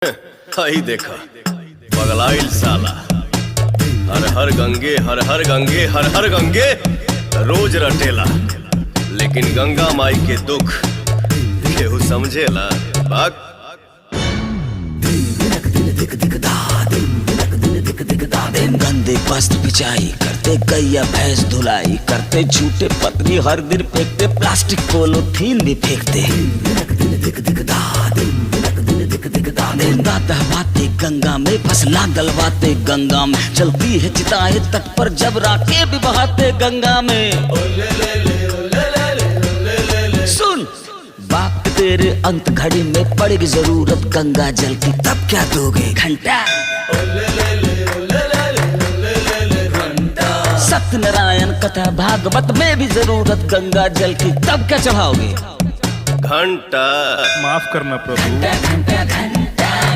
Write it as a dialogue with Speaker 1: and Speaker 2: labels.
Speaker 1: हई देखा पगलाइल साला। हर हर गंगे हर हर गंगे हर हर गंगे रोज रटेला, लेकिन गंगा माई के दुख केहू समझेला। बाक
Speaker 2: गंदे वस्त्र बिछाई करते गैया भैंस धुलाई करते, झूठे पतरी हर दिन फेंकते, प्लास्टिक पॉलीथीन भी फेंकते। दहवाते गंगा में, फसला डलवाते गंगा में, चलती है चिताएं तट पर जब राखें भी बहाते गंगा में। सुन बाप तेरे अंत घड़ी में पड़ेगी जरूरत गंगा जल की, तब क्या दोगे घंटा? सत्यनारायण कथा भागवत में भी जरूरत गंगा जल की, तब क्या चढ़ाओगे?
Speaker 1: घंटा।
Speaker 3: माफ करना प्रभु।
Speaker 2: घंटा घंटा घंटा